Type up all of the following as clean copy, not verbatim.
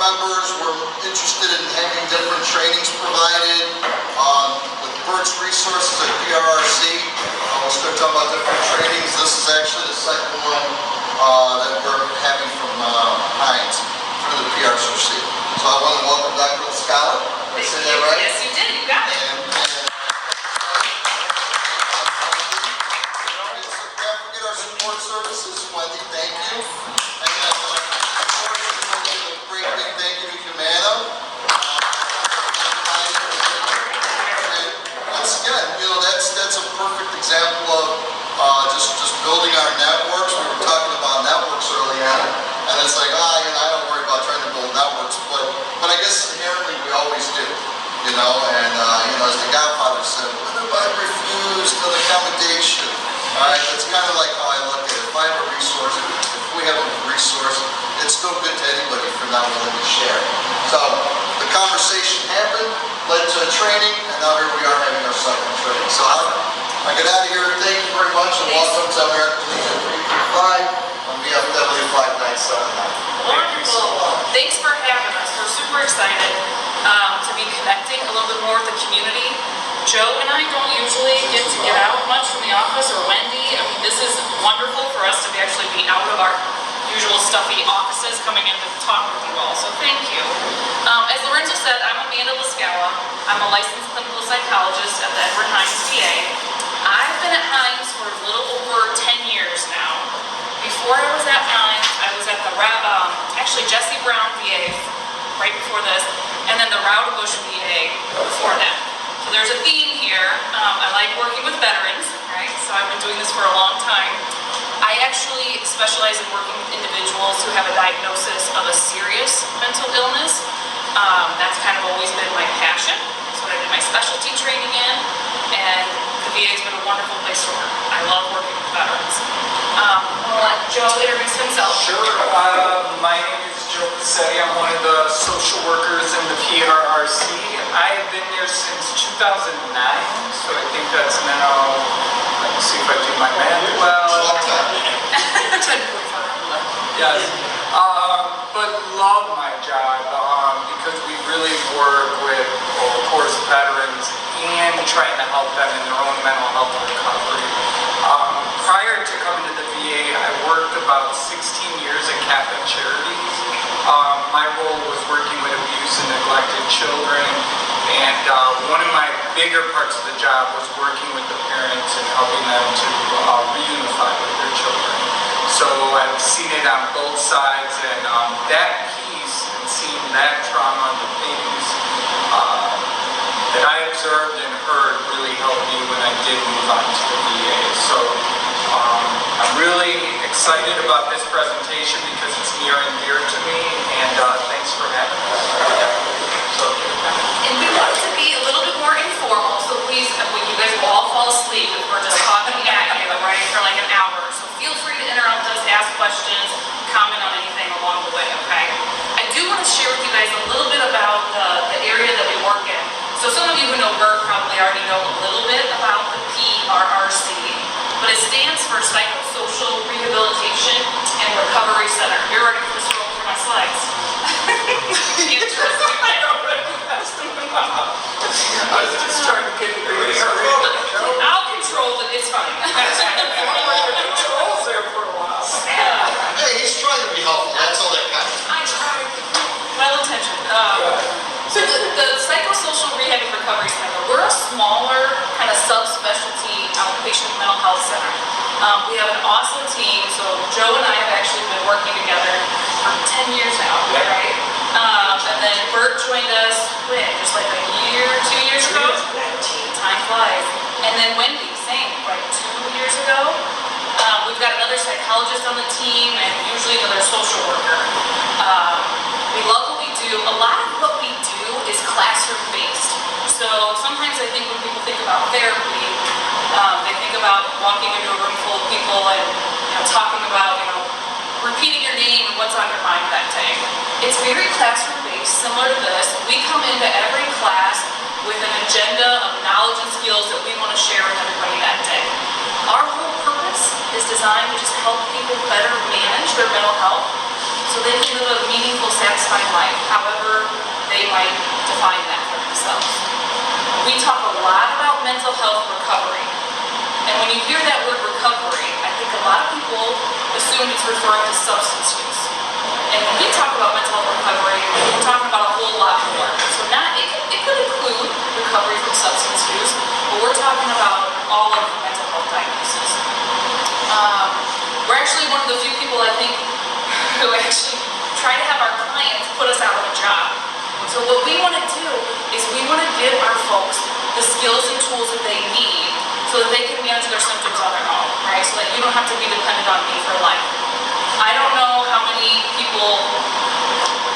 members were interested in having different trainings provided. With Bert's resources at PRRC, we'll start talking about different trainings. This is actually the second one that we're having from Heinz through the PRRC. So I want to welcome Dr. Lyskawa. Did I say that right? Yes, you did. You got it. Support services, Wendy, thank you. And then, of course, we want to give a great big thank you to Amanda. And once again, that's a perfect example of just building our networks. We were talking about networks early on, and it's like, I don't worry about trying to build networks, but I guess inherently we always do, and as the Godfather said, what if I refuse to the accommodation? Alright, that's kind of like how I look at it. If I have a resource, if we have a resource, it's still good to anybody if you're not willing to share. So, the conversation happened, led to a training, and now here we are having our second training. So, I get out of here. Thank you very much, and welcome to American Legion 335 on VFW 5979. Wonderful. Thanks for having us. We're super excited to be connecting a little bit more with the community. Joe and I don't usually get to get out much from the office, or Wendy. I mean, this is wonderful for us to actually be out of our usual stuffy offices, coming in to talk with you all, so thank you. As Lorenzo said, I'm Amanda Lyskawa. I'm a licensed clinical psychologist at the Edward Hines VA. I've been at Hines for a little over 10 years now. Before I was at Hines, I was at the Jesse Brown VA right before this, and then the Rowdebush VA before that. So there's a theme here. I like working with veterans, right? So I've been doing this for a long time. I actually specialize in working with individuals who have a diagnosis of a serious mental illness. That's kind of always been my passion. That's what I did my specialty training in, and the VA's been a wonderful place to work. I love working with veterans. I'll let Joe introduce himself. Sure. My name is Joe Cassetti. I'm one of the social workers in the PRRC. I have been there since 2009, so I think that's now, let me see if I do my math well. Yes. But love my job because we really work with, of course, veterans and trying to help them in their own mental health recovery. Prior to coming to the VA, I worked about 16 years at Catholic Charities. My role was working with abused and neglected children, and one of my bigger parts of the job was working with the parents and helping them to reunify with their children. So I've seen it on both sides, and that piece and seeing that trauma, the things that I observed and heard really helped me when I did move on to the VA. So I'm really excited about this presentation because it's near and dear to me, and thanks for having us. And we want to be a little bit more informal, so please, you guys will all fall asleep if we're just talking at you, right, for like an hour. So feel free to interrupt us, ask questions, comment on anything along the way, okay? I do want to share with you guys a little bit about the area that we work in. So some of you who know Bert probably already know a little bit about the PRRC, but it stands for Psychosocial Rehabilitation and Recovery Center. You're ready for this roll for my slides. You trust me? I already messed them up. I was just trying to get it ready. I'll control it, it's fine. Controls there for a while. Hey, he's trying to be helpful. That's all that counts. I tried. Well-intentioned. So the Psychosocial Rehab and Recovery Center, we're a smaller kind of subspecialty outpatient mental health center. We have an awesome team. So Joe and I have actually been working together for 10 years now, right? And then Bert joined us, just like a year, 2 years ago? Time flies. And then Wendy, same, like 2 years ago. We've got another psychologist on the team and usually another social worker. We love what we do. A lot of what we do is classroom-based. So sometimes I think when people think about therapy, they think about walking into a room full of people and talking about repeating your name and what's on your mind that day. It's very classroom-based, similar to this. We come into every class with an agenda of knowledge and skills that we want to share with everybody that day. Our whole purpose is designed to just help people better manage their mental health so they they can live a meaningful, satisfying life, however they might define that for themselves. We talk a lot about mental health recovery. And when you hear that word recovery, I think a lot of people assume it's referring to substance use. And when we talk about mental health recovery, we're talking about a whole lot more. So it could include recovery from substance use, but we're talking about all of mental health diagnoses. We're actually one of the few people, I think, who actually try to have our clients put us out of a job. So what we want to do is we want to give our folks the skills and tools that they need so that they can manage their symptoms on their own, right? So that you don't have to be dependent on me for life. I don't know how many people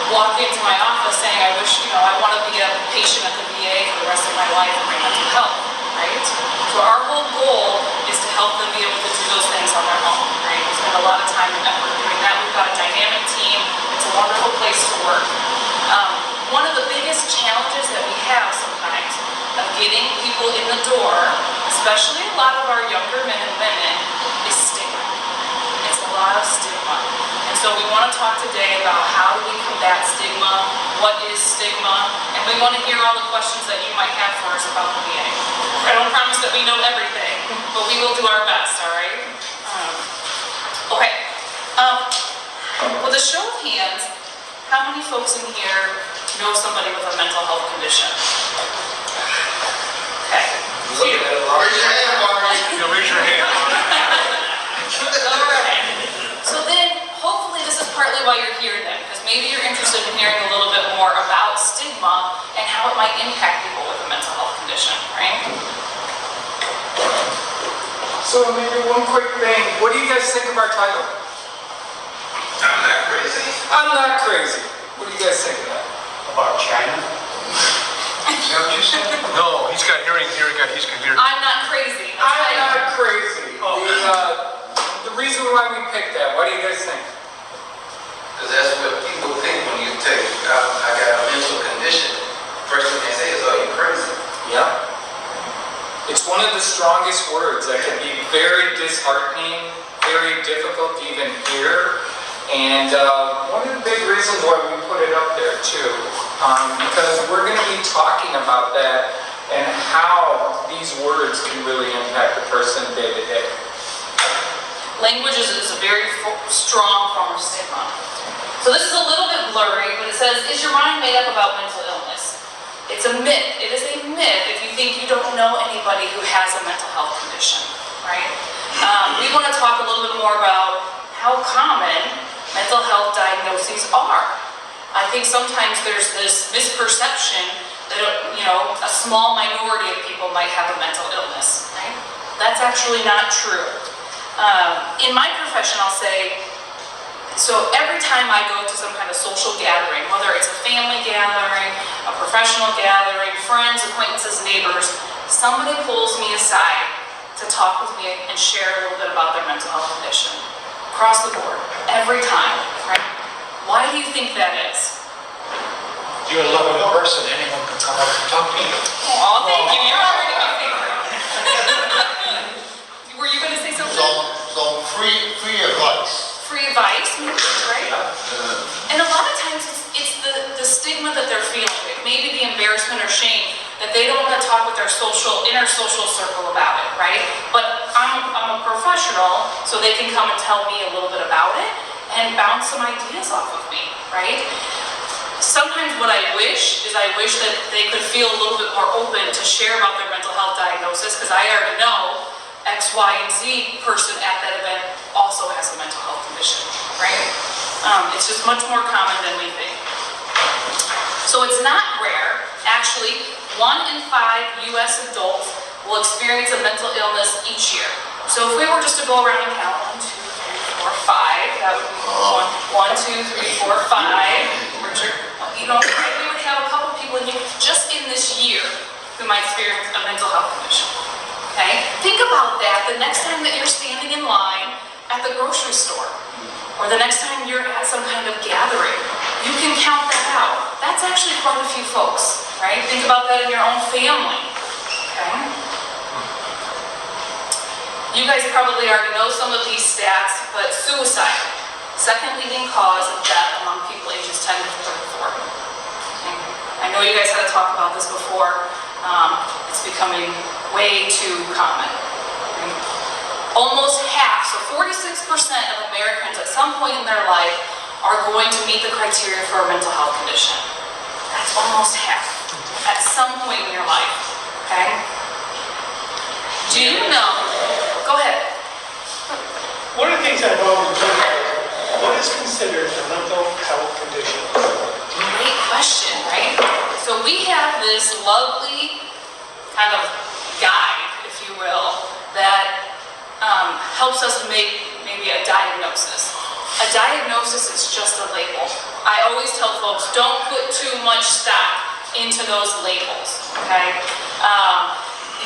walk into my office saying, I wish, I want to be a patient at the VA for the rest of my life and my mental health, right? So our whole goal is to help them be able to do those things on their own, right? We spend a lot of time and effort doing that. We've got a dynamic team. It's a wonderful place to work. One of the biggest challenges that we have sometimes of getting people in the door, especially a lot of our younger men and women, is stigma. It's a lot of stigma. And so we want to talk today about how do we combat stigma, what is stigma, and we want to hear all the questions that you might have for us about the VA. I don't promise that we know everything, but we will do our best, all right? Okay. With a show of hands, how many folks in here know somebody with a mental health condition? Okay. Raise your hand, Barney. Raise your hand. All right. So then, hopefully this is partly why you're here then, because maybe you're interested in hearing a little bit more about stigma and how it might impact people with a mental health condition, right? So maybe one quick thing, what do you guys think of our title? I'm not crazy. I'm not crazy. What do you guys think of that? About China? Is that what you said? No, he's got hearing. He's confused. I'm not crazy. I'm not crazy. The reason why we picked that, what do you guys think? Because that's what people think when you take, I got a mental condition. First thing they say is, oh, you crazy. Yeah. It's one of the strongest words that can be very disheartening, very difficult to even hear. And one of the big reasons why we put it up there too, because we're going to be talking about that and how these words can really impact a person day to day. Language is a very strong form of stigma. So this is a little bit blurry, but it says, is your mind made up about mental illness? It's a myth. It is a myth if you think you don't know anybody who has a mental health condition, right? We want to talk a little bit more about how common mental health diagnoses are. I think sometimes there's this misperception that a small minority of people might have a mental illness, right? That's actually not true. In my profession, I'll say, so every time I go to some kind of social gathering, whether it's a family gathering, a professional gathering, friends, acquaintances, neighbors, somebody pulls me aside to talk with me and share a little bit about their mental health condition. Across the board, every time, right? Why do you think that is? You're a loving person. Anyone can come up and talk to you. Oh, thank you. You're already my favorite. Were you going to say something? So free advice. Free advice, right? And a lot of times it's the stigma that they're feeling. Maybe the embarrassment or shame that they don't want to talk with their inner social circle about it, right? But I'm a professional, so they can come and tell me a little bit about it and bounce some ideas off of me, right? Sometimes what I wish that they could feel a little bit more open to share about their mental health diagnosis, because I already know X, Y, and Z person at that event also has a mental health condition, right? It's just much more common than we think. So it's not rare. Actually, 1 in 5 U.S. adults will experience a mental illness each year. So if we were just to go around and count 1, 2, 3, 4, 5, that would be 1, 2, 3, 4, 5. Richard, we would have a couple people in here just in this year who might experience a mental health condition. Okay? Think about that the next time that you're standing in line at the grocery store, or the next time you're at some kind of gathering. You can count that out. That's actually quite a few folks, right? Think about that in your own family. Okay? You guys probably already know some of these stats, but suicide. Second leading cause of death among people ages 10 to 34. Okay. I know you guys had to talk about this before. It's becoming way too common. Okay. Almost half, so 46% of Americans at some point in their life are going to meet the criteria for a mental health condition. That's almost half at some point in your life, okay? Do you know, go ahead. One of the things I've always wondered, what is considered a mental health condition? Great question, right? So we have this lovely kind of guide, if you will, that helps us make maybe a diagnosis. A diagnosis is just a label. I always tell folks, don't put too much stock into those labels, okay?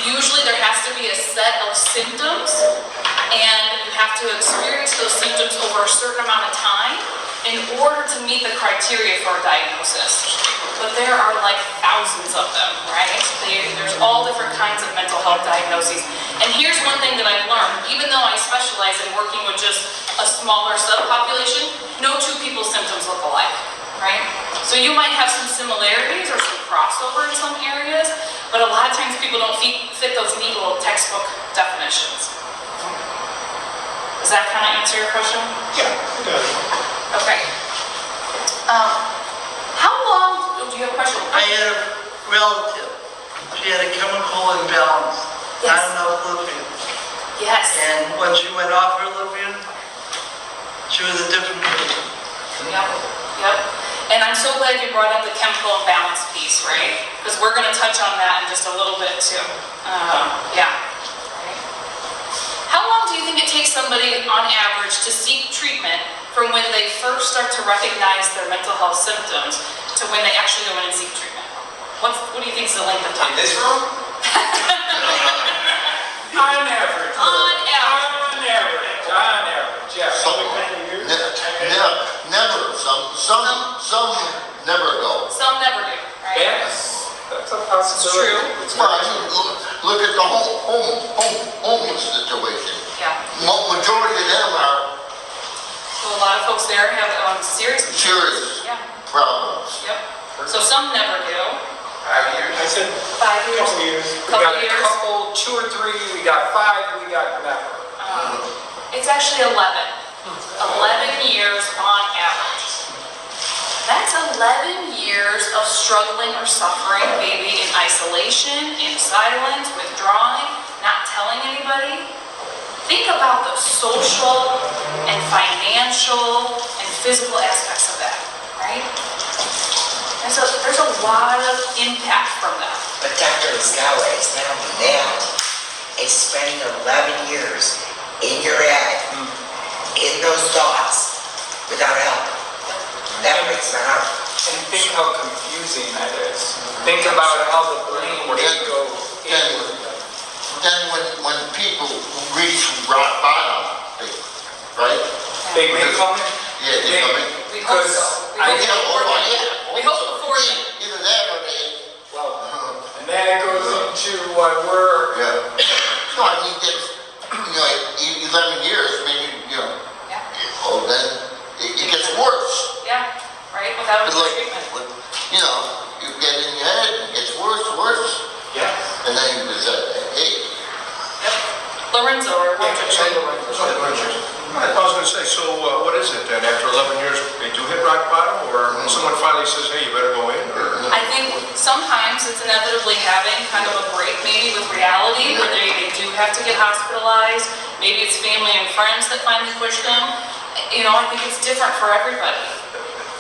Usually there has to be a set of symptoms, and you have to experience those symptoms over a certain amount of time in order to meet the criteria for a diagnosis. But there are like thousands of them, right? There's all different kinds of mental health diagnoses. And here's one thing that I've learned, even though I specialize in working with just a smaller subpopulation, no two people's symptoms look alike, right? So you might have some similarities or some crossover in some areas, but a lot of times people don't fit those neat little textbook definitions. Does that kind of answer your question? Yeah, it does. Okay. How long, do you have a question? I had a relative. She had a chemical imbalance, Yes. not enough lithium. Yes. And when she went off her lithium, she was a different person. Yep. And I'm so glad you brought up the chemical imbalance piece, right? Because we're going to touch on that in just a little bit too. Yeah. Right. How long do you think it takes somebody on average to seek treatment from when they first start to recognize their mental health symptoms to when they actually go in and seek treatment? What do you think is the length of time? In this room? On average. On average, yeah. Some, never, some never go. Some never do, right? Yes, that's a It's possibility. true. Well, I mean, look at the homeless situation. Yeah. Majority of them are So a lot of folks there have serious. serious Yeah. problems. Yep. So some never do. 5 years? I said 5 years. couple years. We Couple got a years. couple, 2 or 3, we got 5, we got never. It's actually 11. 11 years on average. That's 11 years of struggling or suffering, maybe in isolation, in silence, withdrawing, not telling anybody. Think about the social and financial and physical aspects of that, right? There's a lot of impact from that. But Dr. Lyskawa is not only that, it's spending 11 years in your head, in those thoughts, without help. That breaks my heart. And think how confusing that is. Think about how the brain would go Then when people reach rock bottom, right? They may come in. Yeah, they come in. We hope so. We I hope get before Oh, then. yeah. We hope before then. Either that or they, Well, and that goes into what we're, yeah. No, I mean, it's, 11 years, maybe, Yeah. oh, then it gets worse. Yeah, right, without It's any like, treatment. you get in your head, it gets worse, yeah. and then you just say, hey, Yep. Lorenzo, or what you're saying. I was gonna say, so what is it then? After 11 years, they do hit rock bottom, or someone finally says, hey, you better go in, or? I think sometimes it's inevitably having kind of a break maybe with reality where they do have to get hospitalized. Maybe it's family and friends that finally push them. I think it's different for everybody.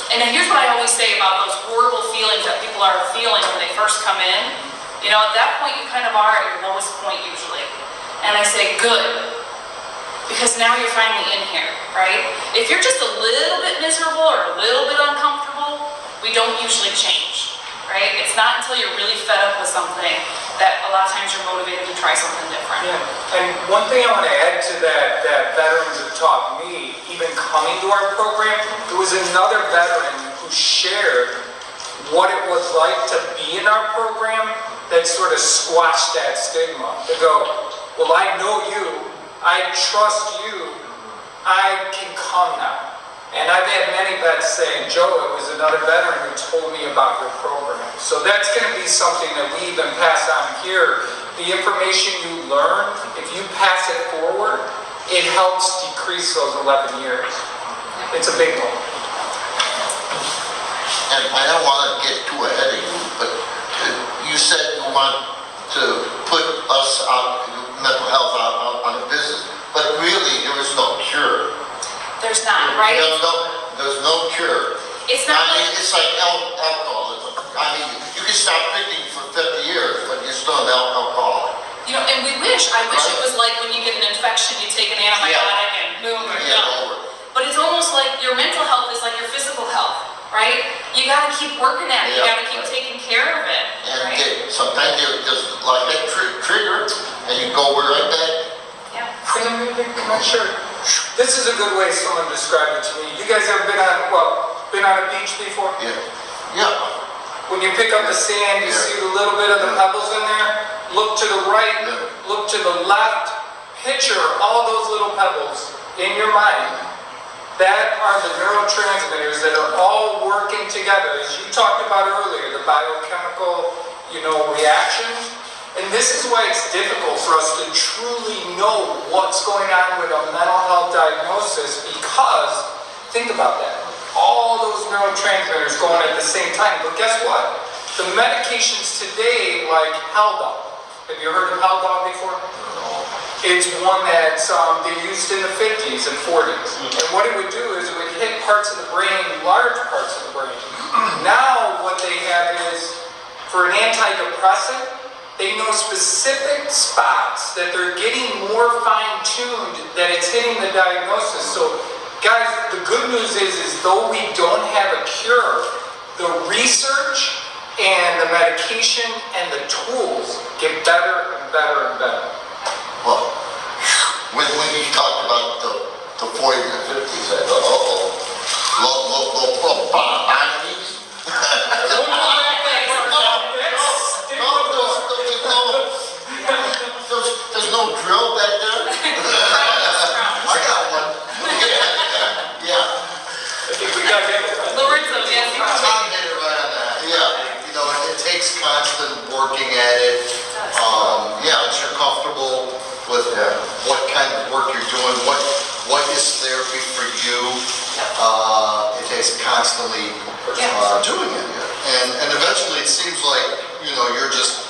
And then here's what I always say about those horrible feelings that people are feeling when they first come in. At that point you kind of are at your lowest point usually. And I say, good. Because now you're finally in here, right? If you're just a little bit miserable or a little bit uncomfortable, we don't usually change, right? It's not until you're really fed up with something that a lot of times you're motivated to try something different. Yeah, and one thing I want to add to that veterans have taught me, even coming to our program, there was another veteran who shared what it was like to be in our program that sort of squashed that stigma. To go, well, I know you, I trust you, I can come now. And I've had many vets saying, Joe, it was another veteran who told me about your program. So that's going to be something that we even pass on here. The information you learn, if you pass it forward, it helps decrease those 11 years. It's a big one. And I don't want to get too ahead of you, but you said you want to put us out, mental health on a business, but really there is no cure. There's not, right? There's no cure. It's not I mean, like, it's like alcoholism. I mean, you can stop drinking for 50 years, but you're still an alcoholic. you know, and I wish it was like when you get an infection, you take an antibiotic and boom, you're done. Over. But it's almost like your mental health is like your physical health, right? You gotta keep working at it, you Yeah. gotta keep taking care of it, And right? sometimes you just like that trigger, and you go right back. Yeah. Can I share? This is a good way someone described it to me. You guys ever been on a beach before? Yeah. Yeah. When you pick up the sand, you Yeah. see the little bit of the pebbles in there. Look to the right, Yeah. look to the left. Picture all those little pebbles in your mind. That are the neurotransmitters that are all working together. As you talked about earlier, the biochemical, reaction. And this is why it's difficult for us to truly know what's going on with a mental health diagnosis, because, think about that, all those neurotransmitters going at the same time. But guess what? The medications today, like Haldol, have you heard of Haldol before? It's one that they used in the 50s and 40s. And what it would do is it would hit parts of the brain, large parts of the brain. Now what they have is, for an antidepressant, they know specific spots that they're getting more fine-tuned, that it's hitting the diagnosis. So guys, the good news is though we don't have a cure, the research and the medication and the tools get better and better and better. Well, when you talked about the 40s and 50s, I thought, lobotomies. There's no drill back there. I got one. Yeah. I think we got it. Lorenzo, yes, you can Tom hit it right on that. Yeah. It takes constant working at it. Once you're comfortable with what kind of work you're doing, what is therapy for you, it takes constantly doing it. And eventually it seems like, you're just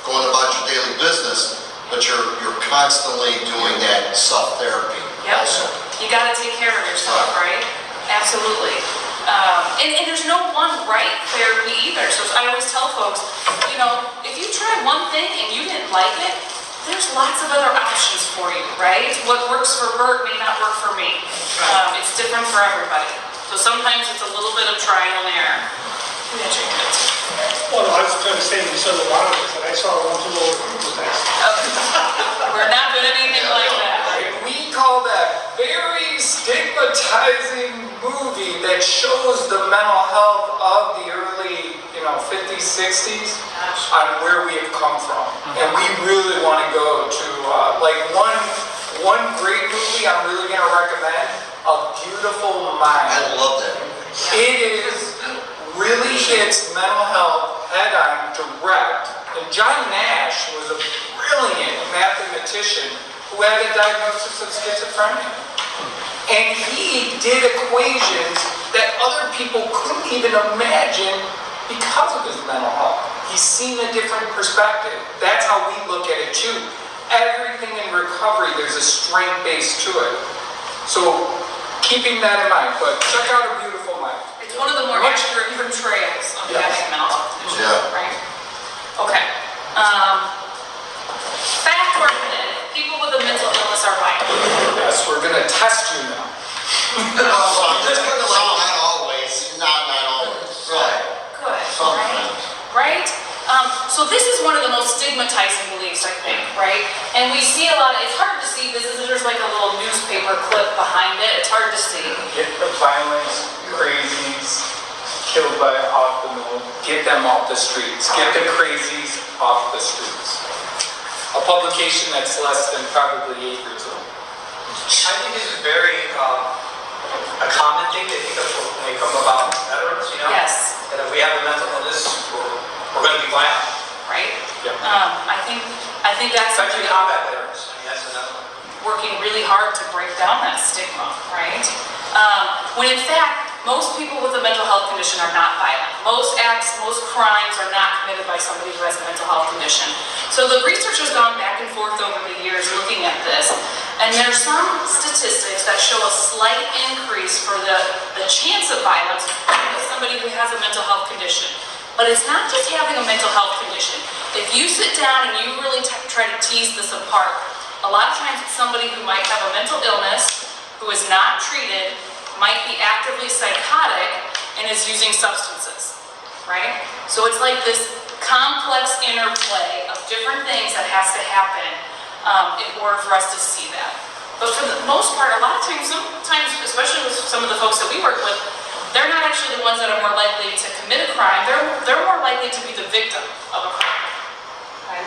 going about your daily business, but you're constantly doing that self-therapy. Yep. Also. You gotta take care of yourself, right? Absolutely. And there's no one right therapy either. So I always tell folks, if you try one thing and you didn't like it, there's lots of other options for you, right? What works for Bert may not work for me. It's different for everybody. So sometimes it's a little bit of trial and error. Yeah, check it. Well, I was going to say, we saw the monitors, and I saw one too low approval test. We're not doing anything like that. We call that very stigmatizing movie that shows the mental health of the early, 50s, 60s on where we have come from. And we really want to go to, one great movie I'm really going to recommend, A Beautiful Mind. I love that. It really hits mental health head on direct. And John Nash was a brilliant mathematician who had a diagnosis of schizophrenia. And he did equations that other people couldn't even imagine because of his mental health. He's seen a different perspective. That's how we look at it too. Everything in recovery, there's a strength base to it. So keeping that in mind, but check out A Beautiful Mind. It's one of the more accurate portrayals of having a mental health condition, right? Okay. Fact or myth? People with a mental illness are bipolar. Yes, we're gonna test you now. Not always. Not always. Right. Good, Sometimes. right? So this is one of the most stigmatizing beliefs, I think, right? And we see a lot of, it's hard to see, there's like a little newspaper clip behind it, it's hard to see. Get the violence, crazies, killed by off the mill, get them off the streets. Get the crazies off the streets. A publication that's less than probably 8 years old. I think this is very a common thing they think of when they come about veterans, you know? Yes. That if we have a mental illness, we're going to be violent. Right? Yeah. I think that's Especially something combat veterans. I mean, that's another one. working really hard to break down that stigma, right? When in fact, most people with a mental health condition are not violent. Most acts, most crimes are not committed by somebody who has a mental health condition. So the research has gone back and forth over the years looking at this, and there's some statistics that show a slight increase for the chance of violence with somebody who has a mental health condition. But it's not just having a mental health condition. If you sit down and you really try to tease this apart, a lot of times it's somebody who might have a mental illness, who is not treated, might be actively psychotic, and is using substances, right? So it's like this complex interplay of different things that has to happen in order for us to see that. But for the most part, a lot of times, sometimes, especially with some of the folks that we work with, they're not actually the ones that are more likely to commit a crime. They're more likely to be the victim of a crime. Okay?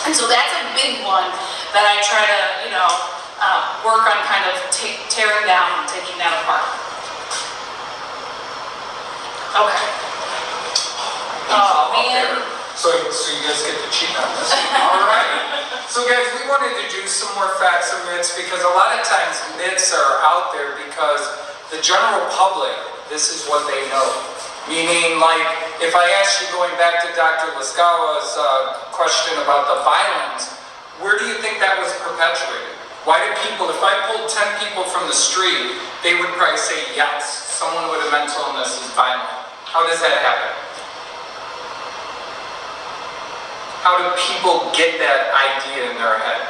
And so that's a big one that I try to, work on kind of tearing down and taking that apart. Okay. Oh, man. So you guys get to cheat on this. All right. So guys, we wanted to do some more facts and myths because a lot of times myths are out there because the general public, this is what they know. Meaning, like, if I ask you, going back to Dr. Lyskawa's question about the violence, where do you think that was perpetuated? Why do people, if I pulled 10 people from the street, they would probably say, yes, someone with a mental illness is violent. How does that happen? How do people get that idea in their head?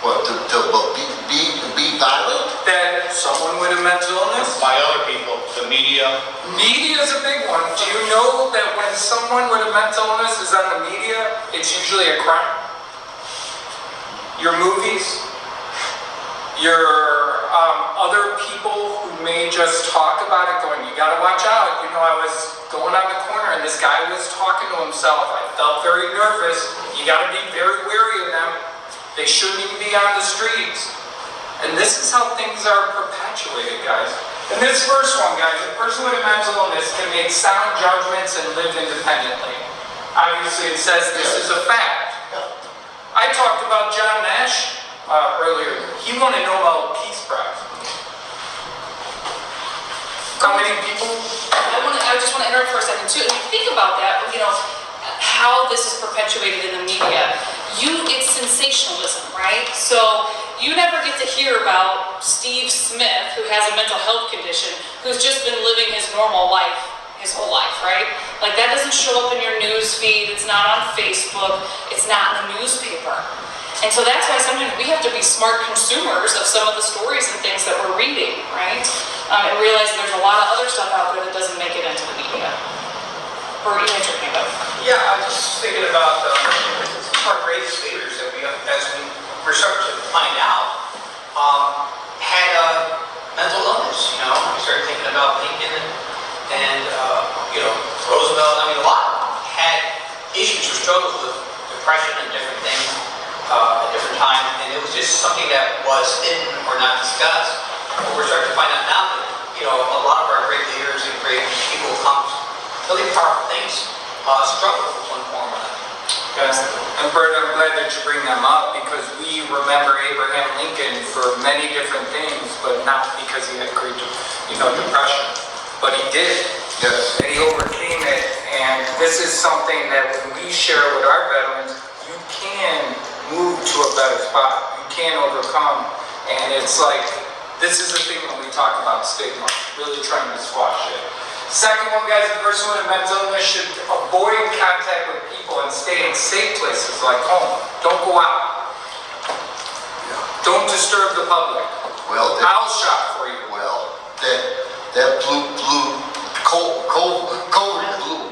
What, to be violent? That someone with a mental illness? By other people, the media. Media is a big one. Do you know that when someone with a mental illness is on the media, it's usually a crime? Your movies, your other people who may just talk about it going, you gotta watch out. You know, I was going on the corner and this guy was talking to himself. I felt very nervous. You gotta be very wary of them. They shouldn't even be on the streets. And this is how things are perpetuated, guys. In this first one, guys, a person with a mental illness can make sound judgments and live independently. Obviously, it says this is a fact. I talked about John Nash earlier. He won a Nobel Peace Prize. How many people? I just want to interrupt for a second too. And you think about that, how this is perpetuated in the media. It's sensationalism, right? So you never get to hear about Steve Smith, who has a mental health condition, who's just been living his normal life his whole life, right? Like that doesn't show up in your news feed, it's not on Facebook, it's not in the newspaper. And so that's why sometimes we have to be smart consumers of some of the stories and things that we're reading, right? And realize there's a lot of other stuff out there that doesn't make it into the media. Or you had your hand up. Yeah, I was just thinking about some of our greatest leaders that we, as we were starting to find out, had a mental illness. We started thinking about Lincoln and Roosevelt. I mean, a lot of them had issues or struggles with depression and different things at different times, and it was just something that was hidden or not discussed. But we're starting to find out now that a lot of our great leaders and great people accomplished really powerful things, struggle with one form or another. Yes. And Bert, I'm glad that you bring them up because we remember Abraham Lincoln for many different things, but not because he had great, depression. But he did. Yes. And he overcame it. And this is something that when we share with our veterans, you can move to a better spot. You can overcome. And it's like, this is the thing when we talk about stigma, really trying to squash it. Second one, guys, a person with a mental illness should avoid contact with people and stay in safe places like home. Don't go out. Don't disturb the public. Well, I'll shop for you. Well, that COVID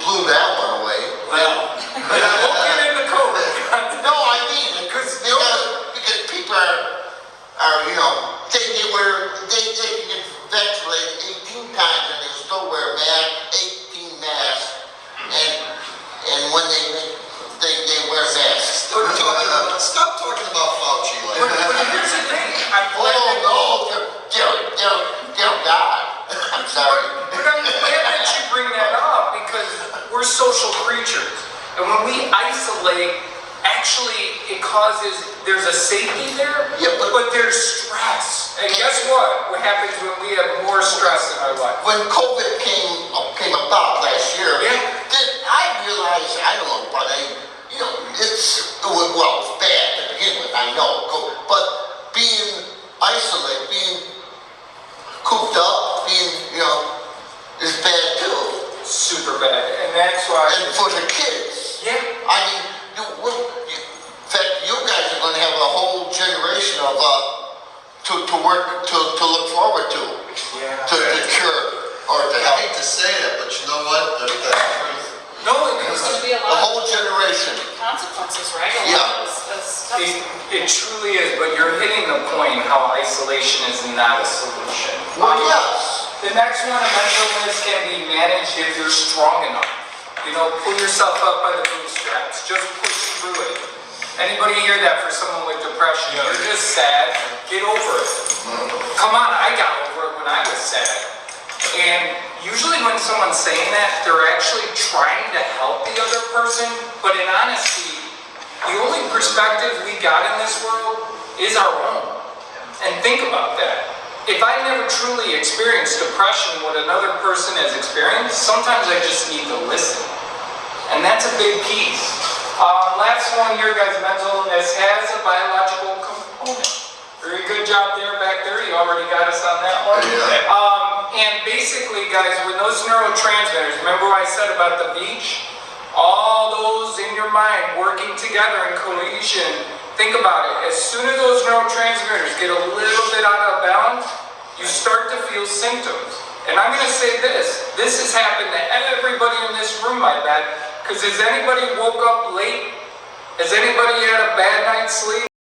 blew that one away. Well, we'll get into COVID. No, I mean, because people they can get vaccinated 18 times and they still wear masks, 18 masks, and when they wear masks. Stop talking about Fauci like that. But here's the thing. Oh no, they'll die. we're social creatures. And when we isolate, actually it causes, there's a safety there, Yeah, but there's stress. And guess what? What happens when we have more stress in our life? When COVID came about last year, Yeah. then I realized, I don't know, but it's bad to begin with, I know, but being isolated, being cooped up, is bad too. Super bad. And that's why. And for the kids. Yeah. I mean, in fact, you guys are going to have a whole generation of to work to look forward to. Yeah. To cure or to help. I hate to say that, but you know what? That's the truth. No, it There's is. gonna be a The lot whole of generation. consequences, right? A Yeah. lot of stuff. It truly is, but you're hitting the point how isolation is not a solution. Well, yes. The next one, mental illness can be managed if you're strong enough. Pull yourself up by the bootstraps. Just push through it. Anybody hear that for someone with depression? Yeah. You're just sad. Get over it. Come on, I got over it when I was sad. And usually when someone's saying that, they're actually trying to help the other person. But in honesty, the only perspective we got in this world is our own. And think about that. If I never truly experienced depression, what another person has experienced, sometimes I just need to listen. And that's a big piece. Last one here, guys, mental illness has a biological component. Very good job there back there. You already got us on that one. Yeah. And basically, guys, when those neurotransmitters, remember what I said about the beach? All those in your mind working together in cohesion. Think about it. As soon as those neurotransmitters get a little bit out of balance, you start to feel symptoms. And I'm going to say this. This has happened to everybody in this room, I bet. Because has anybody woke up late? Has anybody had a bad night's sleep?